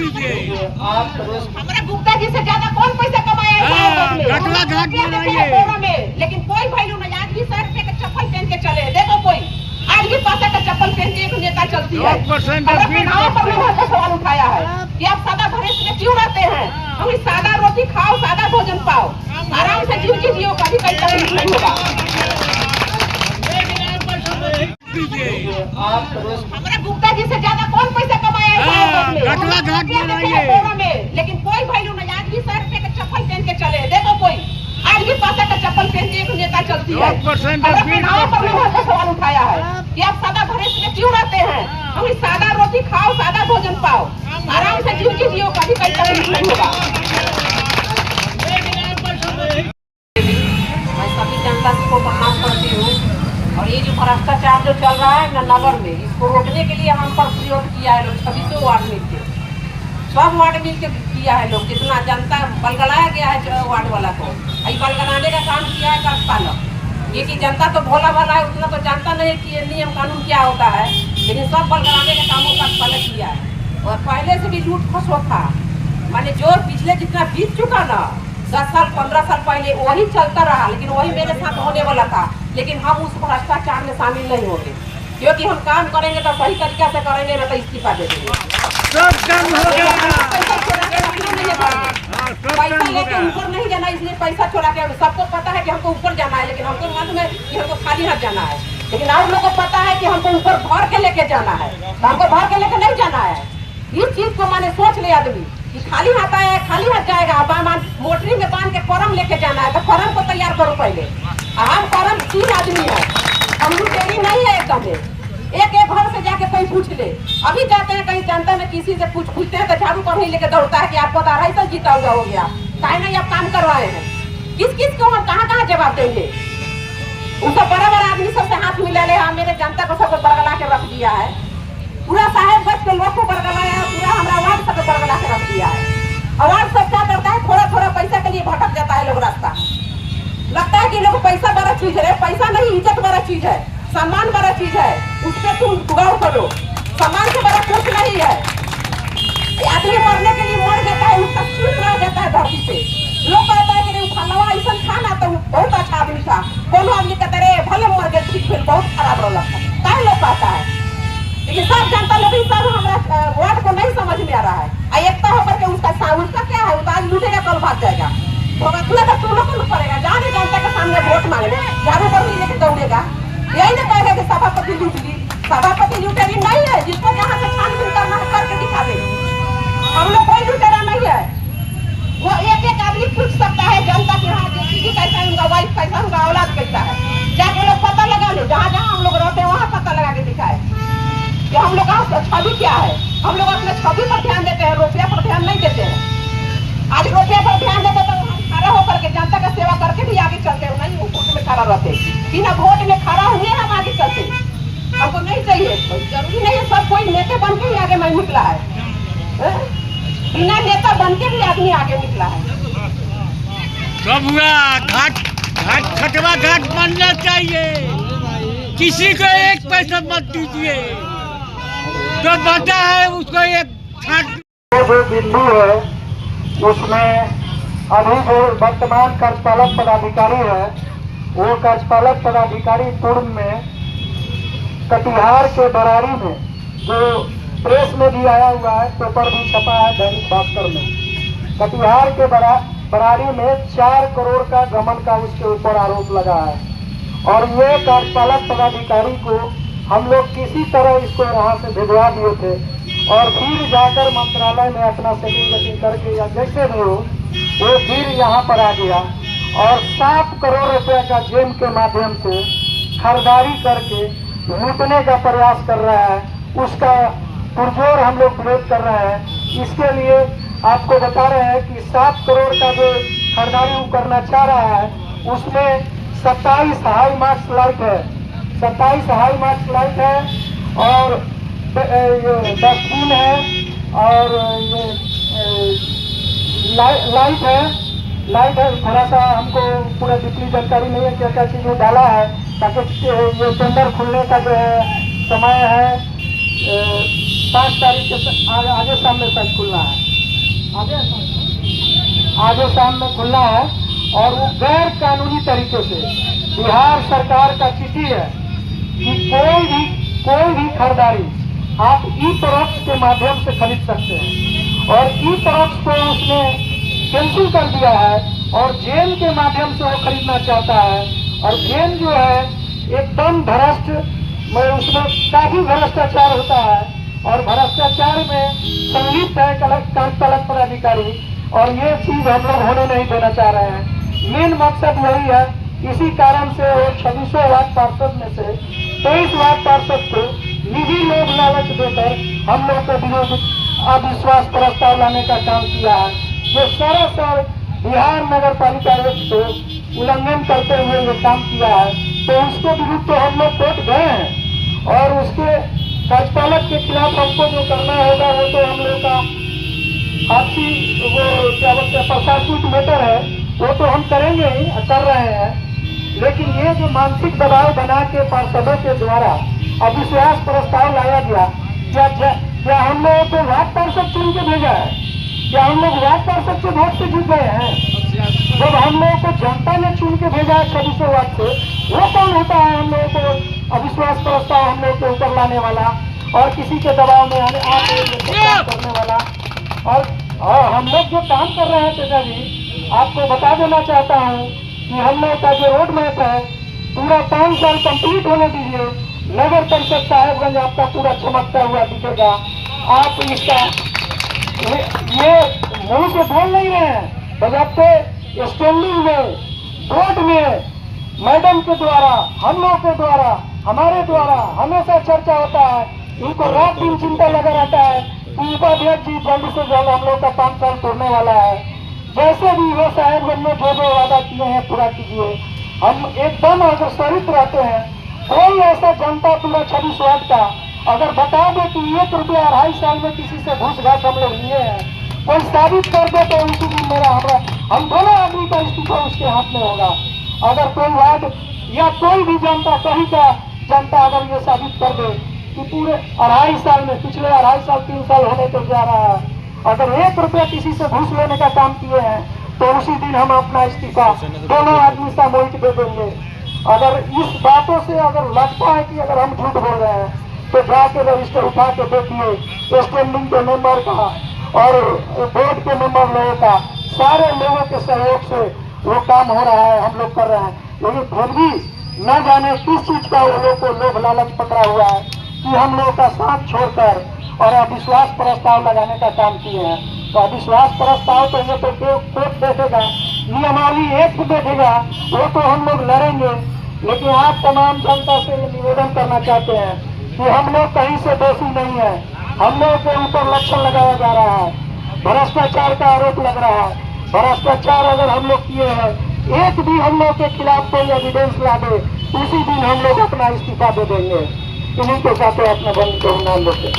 हमारा गुप्ता जी से ज्यादा कौन पैसा कमाया में, लेकिन कोई वैल्यू नहीं। आज भी 100 रुपए का चप्पल पहन के चले, देखो कोई आज भी 500 का चप्पल पहन के एक नेता चलती है। सवाल उठाया है कि आप सादा भैंस में क्यों रहते हैं? हम सादा रोटी खाओ, सादा भोजन पाओ, आराम से जिंदगी जियो, कभी कोई तकलीफ नहीं होगा। हमारा गुप्ता जी से ज्यादा कौन पैसा कमाया में, लेकिन कोई वैल्यू नहीं। आज भी 100 रुपए का चप्पल पहन के चले, देखो कोई आज भी 500 का चप्पल पहन के एक नेता चलती है। सवाल उठाया है कि आप सादा भैंस में क्यों रहते हैं? हम सादा रोटी खाओ, सादा भोजन पाओ, आराम से जिंदगी जियो, कभी कोई तकलीफ नहीं होगा। मैं सभी जनता को प्रणाम करती हूँ। और ये जो भ्रष्टाचार जो चल रहा है नगर में, इसको रोकने के लिए हम पर प्रयोग किया है लोग, सभी 100 वार्ड मिलकर, सब वार्ड मिलकर किया है लोग। कितना जनता बलगलाया गया है वार्ड वाला को, बलगलाने का काम किया है कार्यपालक। ये कि जनता तो भोला भाला है, उतना तो जानता नहीं कि ये नियम कानून क्या होता है, लेकिन सब बलगलाने का काम कार्यपालक किया है। और पहले से भी लूट खसो था, माने जो पिछले जितना बीत चुका ना, 10 साल 15 साल पहले वही चलता रहा, लेकिन वही मेरे साथ होने वाला था। लेकिन हम उस भ्रष्टाचार में शामिल नहीं होंगे, क्योंकि हम काम करेंगे तो सही तरीके से करेंगे, ना तो इस्तीफा दे देंगे। पैसा लेके ऊपर नहीं जाना, इसलिए पैसा चुरा के सबको पता है कि हमको ऊपर जाना है, लेकिन हमको मालूम है कि हमको खाली हाथ जाना है। लेकिन आप लोगों को पता है कि हमको ऊपर भर के लेके जाना है, तो हमको भर के लेके नहीं जाना है। इस चीज को माने सोच ले आदमी कि खाली हाथ आया है, खाली हाथ जाएगा। मोटरी में बांध के फॉर्म लेके जाना है, तो फॉर्म को तैयार करो पहले। हम फॉर्म 3 आदमी है, हम देरी नहीं है एकदम। एक घर से जाके कोई पूछ ले। अभी जाते हैं कहीं जनता में किसी से पूछते हैं तो झाड़ू पर नहीं लेके दौड़ता है कि आपको 250 जीता हुआ हो गया, काहे नहीं आप काम करवाए हैं। किस को हम कहाँ जवाब देंगे? उनका बड़ा बड़ा आदमी सबसे हाथ मिला ले, हाँ मेरे जनता को सबको बरगला के रख दिया है, पूरा साहेबगंज के लोग को बरगलाया है, पूरा हमारा वार्ड सबको बरगला के रख दिया है। और वार्ड सब क्या करता है, थोड़ा थोड़ा पैसा के लिए भटक जाता है लोग रास्ता। लगता है कि लोग पैसा बड़ा चीज है, पैसा नहीं, इज्जत बड़ा चीज है, सम्मान बड़ा चीज है, उस पर तुम गौर करो। सम्मान से बड़ा कुछ नहीं है। आदमी मरने के लिए मर जाता है, उसका चूक रह जाता है धरती से। लोग कहता है कि फलवा ऐसा था ना तो बहुत अच्छा आदमी था, कोनो आदमी कहते रहे भले मर गए, ठीक फिर बहुत खराब रहा था, लोग कहता है। लेकिन सब जनता लोग सब हमारा वार्ड को नहीं समझ में आ रहा है। एकता होकर के उसका क्या है, वो आज लूटेगा कल भाग जाएगा, भोगतला का तुम लोग को पड़ेगा। जाने जनता के सामने वोट मांगने झाड़ू पर नहीं लेके दौड़ेगा, यही ना कहेगा कि सभापति लूट ली। सभापति लूटेगी नहीं है, जिसको जहाँ से छानबीन करना है करके दिखा दे। हम लोग कोई लुटेरा नहीं है। वो एक आदमी पूछ सकता है जनता की, हाँ जी कैसा है, उनका वाइफ कैसा, उनका औलाद कैसा है, जाके लोग पता लगा ले। जहाँ जहाँ हम लोग रहते हैं वहाँ पता लगा के दिखाए कि हम लोग का छवि क्या है। हम लोग अपने छवि पर ध्यान देते हैं, रुपया पर ध्यान नहीं देते हैं। आज रुपया पर ध्यान देते तो हम खड़ा होकर के जनता का सेवा करके भी आगे चलते हैं, नहीं वोट में खड़ा रहते। बिना वोट में खड़ा हुए हम आगे चलते, हमको नहीं चाहिए। जरूरी नहीं है सब कोई नेता बन के ही आगे नहीं निकला है, बिना नेता बन के भी आदमी आगे निकला है। सब हुआ घाट खटवा घाट बनना चाहिए, किसी को एक पैसा मत दीजिए, जो बचा है उसको एक जो बिंदु है उसमें अभी जो वर्तमान कार्यपालक पदाधिकारी है, वो कार्यपालक पदाधिकारी पूर्व में कटिहार के बरारी में, जो प्रेस में भी आया हुआ है, पेपर भी छपा है दैनिक भास्कर में, कटिहार के बरारी में 4 करोड़ का गमन का उसके ऊपर आरोप लगा है। और ये कार्यपालक पदाधिकारी को हम लोग किसी तरह इसको यहाँ से भिजवा दिए थे, और फिर जाकर मंत्रालय में अपना सेटिंग करके या जैसे भी हो वो फिर यहाँ पर आ गया और 7 करोड़ रुपए का जेम के माध्यम से खरीदारी करके लूटने का प्रयास कर रहा है। उसका पुरजोर हम लोग विरोध कर रहे हैं। इसके लिए आपको बता रहे हैं कि 7 करोड़ का जो खरीदारी वो करना चाह रहा है, उसमें 27 हाई मार्क्स लाइट है, 27 हाई मार्क्स लाइट है, और डस्टबिन है, और लाइट है। थोड़ा सा हमको पूरा डिटेल जानकारी नहीं है क्या क्या चीज़ डाला है, ताकि ये टेंडर खुलने का जो है समय है 5 तारीख के आगे शाम में शायद खुलना है, आगे शाम में खुलना है। और वो गैर कानूनी तरीके से बिहार सरकार का चिट्ठी है कि कोई भी खरीदारी आप ई प्रोडक्ट्स के माध्यम से खरीद सकते हैं, और ई प्रोडक्ट्स को उसने कैंसिल कर दिया है और जेल के माध्यम से वो खरीदना चाहता है। और जेल जो है एकदम भ्रष्ट, उसमें काफी भ्रष्टाचार होता है, और भ्रष्टाचार में संलिप्त है तलब पदाधिकारी, और ये चीज हम लोग होने नहीं देना चाह रहे हैं। मेन मकसद वही है। इसी कारण से वो 2600 वार्ड पार्षद में से 23 वार्ड पार्षद को निजी लोभ लालच देकर हम लोग को विरोध अविश्वास प्रस्ताव लाने का काम किया है, जो सरासर बिहार नगर पालिका एक्ट को उल्लंघन करते हुए ये काम किया है। तो उसके विरुद्ध तो हम लोग कोर्ट गए हैं, और उसके कार्यपालक के खिलाफ हमको जो करना होगा वो तो हम लोग का आपसी वो क्या बोलते हैं प्रशासनिक मैटर है, वो तो हम करेंगे ही, कर रहे हैं। लेकिन ये जो मानसिक दबाव बना के पार्षदों के द्वारा अविश्वास प्रस्ताव लाया गया, क्या हम लोगों को वार्ड पार्षद चुन के भेजा है? क्या हम लोग वार्ड पार्षद से वोट से जीत गए हैं? जब हम लोगों को जनता ने चुन के भेजा है 2600 वार्ड से, वो कौन होता है हम लोगों को अविश्वास प्रस्ताव हम लोग के ऊपर लाने वाला और किसी के दबाव में करने वाला? और हम लोग जो काम कर रहे हैं चाचा जी, आपको बता देना चाहता हूँ कि हम लोग का जो रोड मैप है पूरा 5 साल कंप्लीट होने दीजिए। नगर परिषद साहेबगंज आपका पूरा चमकता हुआ दिखेगा। आप इसका ये मुंह से बोल नहीं रहे हैं, बजाते स्टैंडिंग में, बोर्ड में मैडम के द्वारा, हम लोग के द्वारा, हमारे द्वारा हमेशा चर्चा होता है। इनको रात दिन चिंता लगा रहता है कि उपाध्यक्ष जी जल्द से जल्द हम लोग का 5 साल तोड़ने वाला है। जैसे भी वो साहेबगंज में जो वादा किए हैं पूरा कीजिए। हम एकदम अग्रसरित रहते हैं। कोई ऐसा जनता पूरा 26 वार्ड का अगर बता दे कि 1 रुपया 2.5 साल में किसी से घूस घास हम लोग लिए हैं, कोई साबित कर दे तो उसी दिन हम दोनों आदमी का इस्तीफा उसके हाथ में होगा। अगर कोई वार्ड या कोई भी जनता, कहीं का जनता अगर ये साबित कर दे कि पूरे 2.5 साल में, पिछले 2.5 साल 3 साल होने तो जा रहा है, अगर 1 रुपया किसी से घूस लेने का काम किए हैं तो उसी दिन हम अपना इस्तीफा दोनों आदमी सामूहिक दे देंगे। अगर इस बातों से अगर लगता है कि अगर हम झूठ बोल रहे हैं तो जाके रजिस्टर उठा के देखिए, स्टैंडिंग के मेंबर का और बोर्ड के मेंबर लोगों का, सारे लोगों के सहयोग से वो काम हो रहा है, हम लोग कर रहे हैं। लेकिन फिर भी न जाने किस चीज का वो लोग को लोभ लालच पकड़ा हुआ है कि हम लोगों का साथ छोड़कर और अविश्वास प्रस्ताव लगाने का काम किए हैं। तो अविश्वास प्रस्ताव तो ये तो कोर्ट देखेगा, नियमावली एक्ट देखेगा, वो तो हम लोग लड़ेंगे। लेकिन आप तमाम जनता से निवेदन करना चाहते हैं कि हम लोग कहीं से दोषी नहीं है। हम लोग के ऊपर लक्षण लगाया जा रहा है, भ्रष्टाचार का आरोप लग रहा है। भ्रष्टाचार अगर हम लोग किए हैं, एक भी हम लोग के खिलाफ कोई एविडेंस ला दे, उसी दिन हम लोग अपना इस्तीफा दे देंगे। इन्हीं के साथ अपना बंद करूंगा हम लोग।